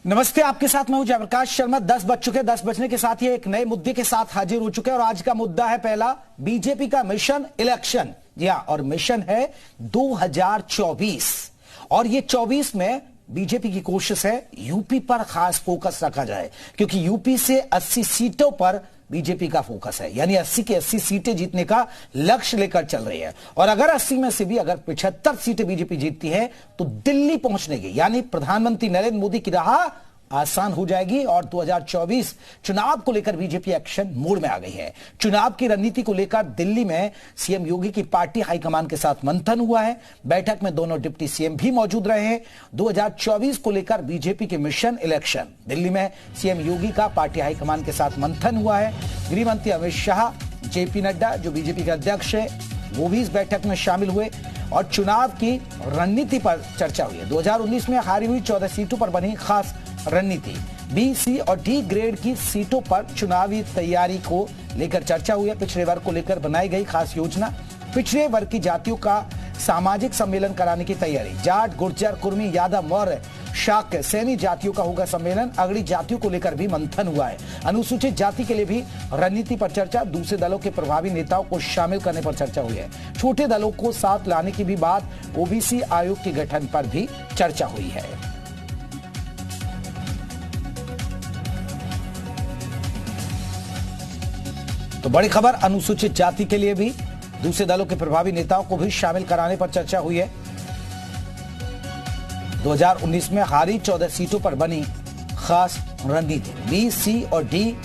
नमस्ते, आपके साथ मैं हूं जयप्रकाश शर्मा। 10 बज चुके, 10 बजने के साथ ही एक नए मुद्दे के साथ हाजिर हो चुके हैं और आज का मुद्दा है पहला, बीजेपी का मिशन इलेक्शन। जी हां, और मिशन है 2024 और ये 24 में बीजेपी की कोशिश है यूपी पर खास फोकस रखा जाए, क्योंकि यूपी से 80 सीटों पर बीजेपी का फोकस है, यानी 80 की 80 सीटें जीतने का लक्ष्य लेकर चल रही है। और अगर 80 में से भी अगर 75 सीटें बीजेपी जीतती है तो दिल्ली पहुंचने की, यानी प्रधानमंत्री नरेंद्र मोदी की राह आसान हो जाएगी और 2024 चुनाव को लेकर बीजेपी एक्शन मोड में आ गई है। चुनाव की रणनीति को लेकर दिल्ली में सीएम योगी की पार्टी हाईकमान के साथ मंथन हुआ है। बैठक में दोनों डिप्टी सीएम भी मौजूद रहे हैं। 2024 को लेकर बीजेपी के मिशन इलेक्शन, दिल्ली में सीएम योगी का पार्टी हाईकमान के साथ मंथन हुआ है। गृह मंत्री अमित शाह, जेपी नड्डा जो बीजेपी के अध्यक्ष है, वो भी इस बैठक में शामिल हुए और चुनाव की रणनीति पर चर्चा हुई है। 2019 में हारी हुई 14 सीटों पर बनी खास रणनीति, बी, सी और डी ग्रेड की सीटों पर चुनावी तैयारी को लेकर चर्चा हुई है। पिछड़े वर्ग को लेकर बनाई गई खास योजना, पिछड़े वर्ग की जातियों का सामाजिक सम्मेलन कराने की तैयारी। जाट, गुर्जर, कुर्मी, यादव, मौर्य, शाक्य, सैनी जातियों का होगा सम्मेलन। अगड़ी जातियों को लेकर भी मंथन हुआ है। अनुसूचित जाति के लिए भी रणनीति पर चर्चा, दूसरे दलों के प्रभावी नेताओं को शामिल करने पर चर्चा हुई है। छोटे दलों को साथ लाने की भी बात, ओबीसी आयोग के गठन पर भी चर्चा हुई है। तो बड़ी खबर, अनुसूचित जाति के लिए भी दूसरे दलों के प्रभावी नेताओं को भी शामिल कराने पर चर्चा हुई है। 2019 में हारी 14 सीटों पर बनी खास रणनीति, बी, सी और डी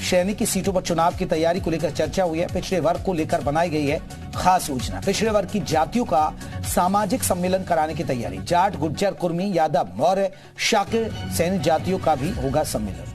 श्रेणी की सीटों पर चुनाव की तैयारी को लेकर चर्चा हुई है। पिछड़े वर्ग को लेकर बनाई गई है खास योजना, पिछड़े वर्ग की जातियों का सामाजिक सम्मेलन कराने की तैयारी। जाट, गुर्जर, कुर्मी, यादव, मौर्य, शाक्य, सैनी जातियों का भी होगा सम्मेलन।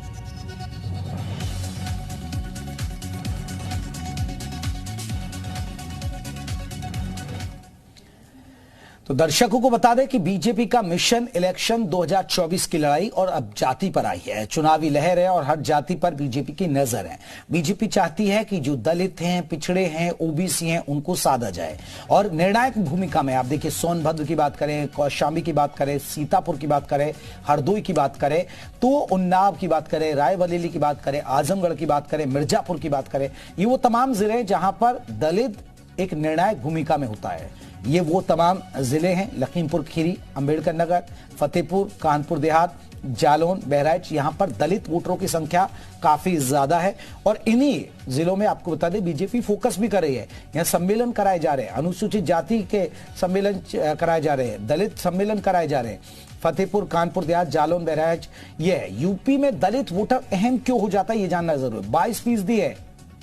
तो दर्शकों को बता दें कि बीजेपी का मिशन इलेक्शन 2024 की लड़ाई और अब जाति पर आई है। चुनावी लहर है और हर जाति पर बीजेपी की नजर है। बीजेपी चाहती है कि जो दलित हैं, पिछड़े हैं, ओबीसी हैं, उनको साधा जाए और निर्णायक भूमिका में आप देखिए, सोनभद्र की बात करें, कौशाम्बी की बात करें, सीतापुर की बात करें, हरदोई की बात करें, तो उन्नाव की बात करें, रायबरेली की बात करें, आजमगढ़ की बात करें, मिर्जापुर की बात करें, ये वो तमाम जिले जहां पर दलित एक निर्णायक भूमिका में होता है। ये वो तमाम जिले हैं, लखीमपुर खीरी, अंबेडकर नगर, फतेहपुर, कानपुर देहात, जालौन, बहराइच, यहां पर दलित वोटरों की संख्या काफी ज्यादा है और इन्हीं जिलों में आपको बता दें बीजेपी फोकस भी कर रही है। यहां सम्मेलन कराए जा रहे हैं, अनुसूचित जाति के सम्मेलन कराए जा रहे हैं, दलित सम्मेलन कराए जा रहे हैं। फतेहपुर, कानपुर देहात, जालौन, बहराइच, ये यूपी में दलित वोटर अहम क्यों हो जाता है ये जानना जरूरी है। 22% है,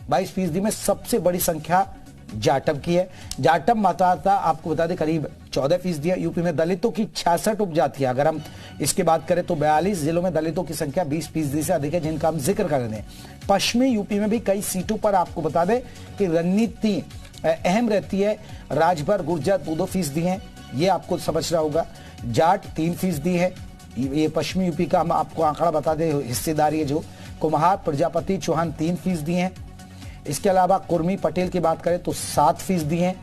22% में सबसे बड़ी संख्या जाटव की है। जाटव मतदाता आपको बता दें करीब 14% है। यूपी में दलितों की 66 उपजातियां, अगर हम इसकी बात करें तो 42 जिलों में दलितों की संख्या 20% से अधिक है, जिनका हम जिक्र कर रहे हैं। पश्चिमी यूपी में भी कई सीटों पर आपको बता दें कि रणनीति अहम रहती है। राजभर, गुर्जर 2% हैं, ये आपको समझना होगा। जाट 3% है, ये पश्चिमी यूपी का हम आपको आंकड़ा बता दें, हिस्सेदारी है जो। कुम्हार, प्रजापति, चौहान 3% हैं। इसके अलावा कुर्मी, पटेल की बात करें तो 7% हैं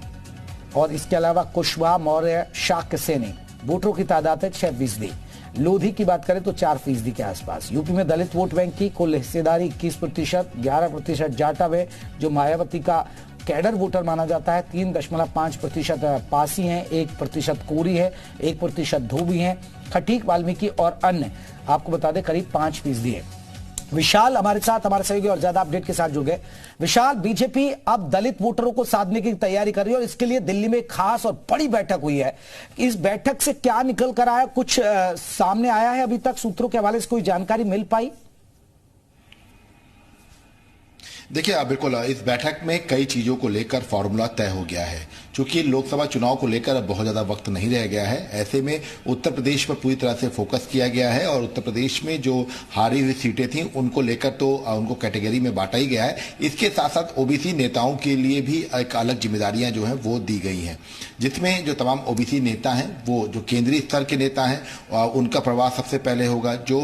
और इसके अलावा कुशवाहा, मौर्य, शाक्य, सैनी वोटरों की तादाद है 6%। लोधी की बात करें तो 4% के आसपास। यूपी में दलित वोट बैंक की कुल हिस्सेदारी 21%, 11% जाटव है जो मायावती का कैडर वोटर माना जाता है, 3.5% पासी हैं, 1% कोरी है, 1% धोबी हैं, खटीक, वाल्मीकि और अन्य आपको बता दें करीब 5% है। विशाल हमारे साथ, हमारे सहयोगी और ज्यादा अपडेट के साथ जुड़ गए। विशाल, बीजेपी अब दलित वोटरों को साधने की तैयारी कर रही है और इसके लिए दिल्ली में खास और बड़ी बैठक हुई है। इस बैठक से क्या निकल कर आया, कुछ सामने आया है अभी तक, सूत्रों के हवाले से कोई जानकारी मिल पाई? देखिए, बिल्कुल इस बैठक में कई चीजों को लेकर फॉर्मूला तय हो गया है। चूंकि लोकसभा चुनाव को लेकर अब बहुत ज्यादा वक्त नहीं रह गया है, ऐसे में उत्तर प्रदेश पर पूरी तरह से फोकस किया गया है और उत्तर प्रदेश में जो हारी हुई सीटें थी उनको लेकर तो उनको कैटेगरी में बांटा ही गया है। इसके साथ साथ ओबीसी नेताओं के लिए भी एक अलग जिम्मेदारियां जो हैं वो दी गई हैं, जिसमें जो तमाम ओबीसी नेता हैं वो जो केंद्रीय स्तर के नेता हैं उनका प्रवास सबसे पहले होगा। जो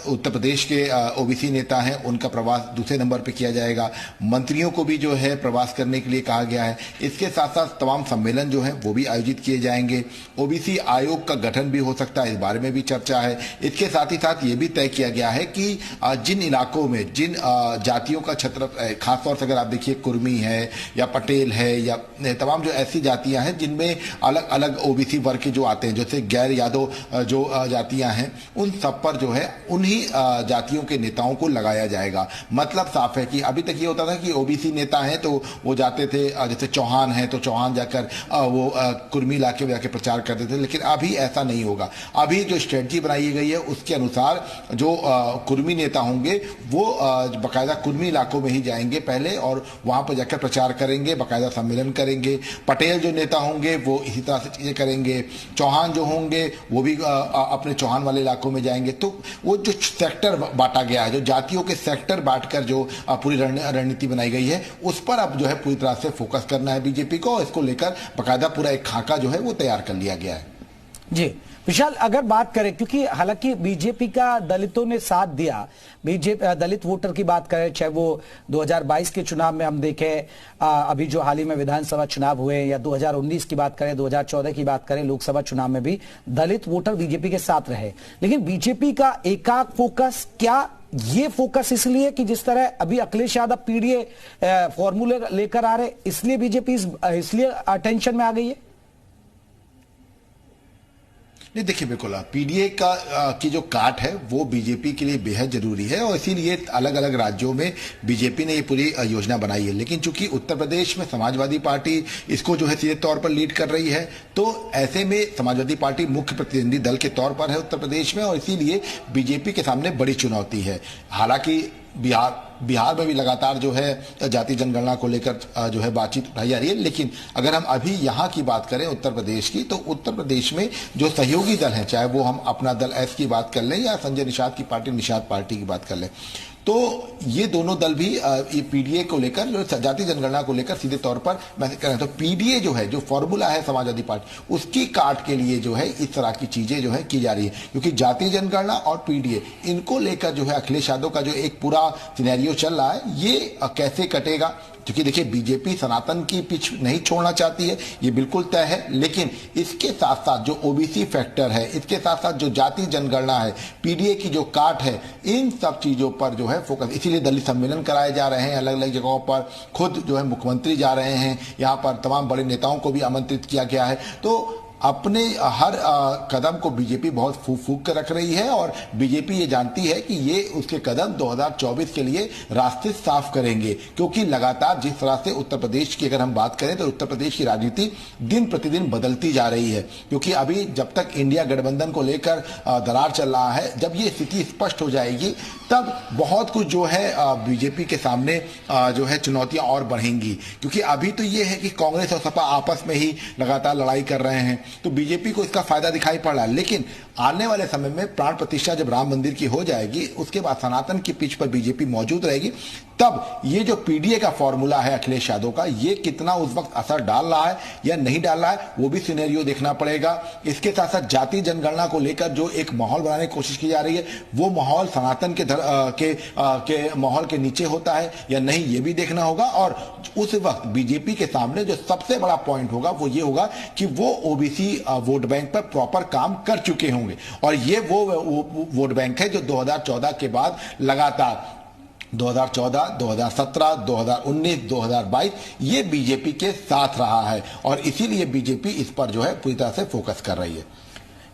उत्तर प्रदेश के ओबीसी नेता हैं उनका प्रवास दूसरे नंबर पर किया किया जाएगा। मंत्रियों को भी जो है प्रवास करने के लिए कहा गया है। इसके साथ साथ तमाम सम्मेलन जो है वो भी आयोजित किए जाएंगे। ओबीसी आयोग का गठन भी हो सकता है, इस बारे में भी चर्चा है। इसके साथ ही साथ ये भी तय किया गया है कि जिन इलाकों में जिन जातियों का छत्र, खासतौर से अगर आप देखिए कुर्मी है या पटेल है या तमाम जो ऐसी जातियां हैं जिनमें अलग अलग ओबीसी वर्ग के जो आते हैं, जैसे गैर यादव जो जातियां हैं, उन सब पर जो है उन्हीं जातियों के नेताओं को लगाया जाएगा। मतलब साफ है कि अभी तक ये होता था कि ओबीसी नेता हैं तो वो जाते थे, जैसे चौहान है तो चौहान जाकर वो कुर्मी इलाके में जाकर प्रचार करते थे, लेकिन अभी ऐसा नहीं होगा। अभी जो स्ट्रेटजी बनाई गई है उसके अनुसार जो कुर्मी नेता होंगे वो बाकायदा कुर्मी इलाकों में ही जाएंगे पहले और वहां पर जाकर प्रचार करेंगे, बाकायदा सम्मेलन करेंगे। पटेल जो नेता होंगे वो इसी तरह से चीजें करेंगे। चौहान जो होंगे वो भी अपने चौहान वाले इलाकों में जाएंगे। तो वो जो सेक्टर बांटा गया है, जो जातियों के सेक्टर बांटकर जो पूरी रणनीति बनाई गई है, उस पर अब जो है पूरी तरह से फोकस करना है बीजेपी को। इसको लेकर बाकायदा पूरा एक खाका जो है वो तैयार कर लिया गया है। जी विशाल, अगर बात करें, क्योंकि हालांकि बीजेपी का दलितों ने साथ दिया, बीजेपी दलित वोटर की बात करें, चाहे वो 2022 के चुनाव में हम देखें, अभी जो हाल ही में विधानसभा चुनाव हुए, या 2019 की बात करें, 2014 की बात करें, लोकसभा चुनाव में भी दलित वोटर बीजेपी के साथ रहे। लेकिन बीजेपी का एकाक फोकस, क्या ये फोकस इसलिए कि जिस तरह अभी अखिलेश यादव पीडीए फॉर्मूले लेकर आ रहे, इसलिए बीजेपी इसलिए अटेंशन में आ गई है? नहीं, देखिए बिल्कुल पीडीए की जो काट है वो बीजेपी के लिए बेहद जरूरी है और इसीलिए अलग अलग राज्यों में बीजेपी ने ये पूरी योजना बनाई है। लेकिन चूंकि उत्तर प्रदेश में समाजवादी पार्टी इसको जो है सीधे तौर पर लीड कर रही है, तो ऐसे में समाजवादी पार्टी मुख्य प्रतिद्वंदी दल के तौर पर है उत्तर प्रदेश में और इसीलिए बीजेपी के सामने बड़ी चुनौती है। हालांकि बिहार में भी लगातार जो है जाति जनगणना को लेकर जो है बातचीत उठाई जा रही है, लेकिन अगर हम अभी यहाँ की बात करें उत्तर प्रदेश की, तो उत्तर प्रदेश में जो सहयोगी दल हैं, चाहे वो हम अपना दल एस की बात कर लें या संजय निषाद की पार्टी निषाद पार्टी की बात कर लें, तो ये दोनों दल भी ये पीडीए को लेकर, जो जाति जनगणना को लेकर सीधे तौर पर मैसेज कर रहे हैं। तो पीडीए जो है, जो फॉर्मूला है समाजवादी पार्टी, उसकी काट के लिए जो है इस तरह की चीजें जो है की जा रही है, क्योंकि जाति जनगणना और पीडीए इनको लेकर जो है अखिलेश यादव का जो एक पूरा सिनेरियो चल रहा है, ये कैसे कटेगा। क्योंकि देखिए बीजेपी सनातन की पिच नहीं छोड़ना चाहती है, ये बिल्कुल तय है, लेकिन इसके साथ साथ जो ओबीसी फैक्टर है, इसके साथ साथ जो जाति जनगणना है, पीडीए की जो काट है, इन सब चीजों पर जो है फोकस, इसीलिए दलित सम्मेलन कराए जा रहे हैं अलग अलग जगहों पर। खुद जो है मुख्यमंत्री जा रहे हैं, यहाँ पर तमाम बड़े नेताओं को भी आमंत्रित किया गया है। तो अपने हर कदम को बीजेपी बहुत फूक फूक कर रख रही है और बीजेपी ये जानती है कि ये उसके कदम 2024 के लिए रास्ते साफ करेंगे, क्योंकि लगातार जिस तरह से उत्तर प्रदेश की अगर हम बात करें तो उत्तर प्रदेश की राजनीति दिन प्रतिदिन बदलती जा रही है। क्योंकि अभी जब तक इंडिया गठबंधन को लेकर दरार चल रहा है, जब ये स्थिति स्पष्ट हो जाएगी तब बहुत कुछ जो है बीजेपी के सामने जो है चुनौतियां और बढ़ेंगी। क्योंकि अभी तो ये है कि कांग्रेस और सपा आपस में ही लगातार लड़ाई कर रहे हैं, तो बीजेपी को इसका फायदा दिखाई पड़ रहा है। लेकिन आने वाले समय में प्राण प्रतिष्ठा जब राम मंदिर की हो जाएगी, उसके बाद सनातन की पिच पर बीजेपी मौजूद रहेगी, तब ये जो पीडीए का फॉर्मूला है अखिलेश यादव का, ये कितना उस वक्त असर डाल रहा है या नहीं डाल रहा है, वो भी सिनेरियो देखना पड़ेगा। इसके साथ साथ जाति जनगणना को लेकर जो एक माहौल बनाने की कोशिश की जा रही है, वो माहौल सनातन के माहौल के नीचे होता है या नहीं, ये भी देखना होगा। और उस वक्त बीजेपी के सामने जो सबसे बड़ा पॉइंट होगा वो ये होगा कि वो ओबीसी वोट बैंक पर प्रॉपर काम कर चुके होंगे, और ये वो वोट बैंक है जो 2014 के बाद लगातार 2014, 2017, 2019, 2022 ये बीजेपी के साथ रहा है और इसीलिए बीजेपी इस पर जो है पूरी तरह से फोकस कर रही है।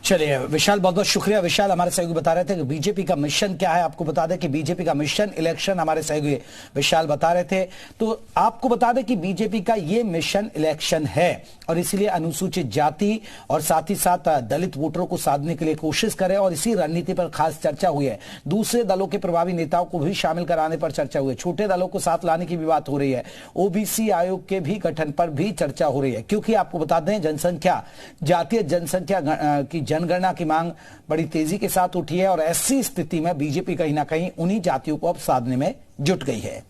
चलिए विशाल, बहुत बहुत शुक्रिया। विशाल हमारे सहयोगी बता रहे थे कि बीजेपी का मिशन क्या है। आपको बता दें कि बीजेपी का मिशन इलेक्शन, हमारे सहयोगी विशाल बता रहे थे। तो आपको बता दें कि बीजेपी का ये मिशन इलेक्शन है और इसीलिए अनुसूचित जाति और साथ ही साथ दलित वोटरों को साधने के लिए कोशिश करें, और इसी रणनीति पर खास चर्चा हुई है। दूसरे दलों के प्रभावी नेताओं को भी शामिल कराने पर चर्चा हुई है। छोटे दलों को साथ लाने की भी बात हो रही है। ओबीसी आयोग के भी गठन पर भी चर्चा हो रही है, क्योंकि आपको बता दें जनसंख्या, जातीय जनसंख्या की जनगणना की मांग बड़ी तेजी के साथ उठी है और ऐसी स्थिति में बीजेपी कहीं ना कहीं उन्हीं जातियों को अब साधने में जुट गई है।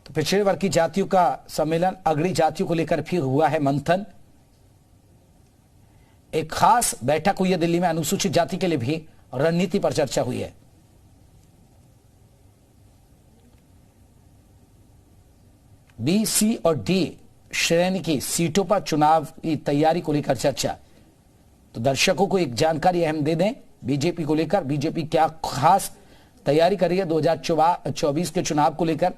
तो पिछड़े वर्ग की जातियों का सम्मेलन, अगड़ी जातियों को लेकर फिर हुआ है मंथन। एक खास बैठक हुई है दिल्ली में, अनुसूचित जाति के लिए भी रणनीति पर चर्चा हुई है। बी, सी और डी श्रेणी की सीटों पर चुनाव की तैयारी को लेकर चर्चा। तो दर्शकों को एक जानकारी अहम दे दें बीजेपी को लेकर, बीजेपी क्या खास तैयारी कर रही है 2024 के चुनाव को लेकर।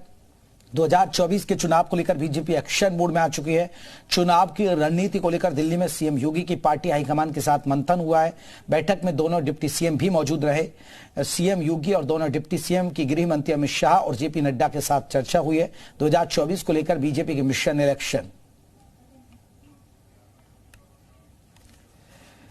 2024 के चुनाव को लेकर बीजेपी एक्शन मोड में आ चुकी है। चुनाव की रणनीति को लेकर दिल्ली में सीएम योगी की पार्टी हाईकमान के साथ मंथन हुआ है। बैठक में दोनों डिप्टी सीएम भी मौजूद रहे। सीएम योगी और दोनों डिप्टी सीएम की गृह मंत्री अमित शाह और जेपी नड्डा के साथ चर्चा हुई है 2024 को लेकर बीजेपी के मिशन इलेक्शन।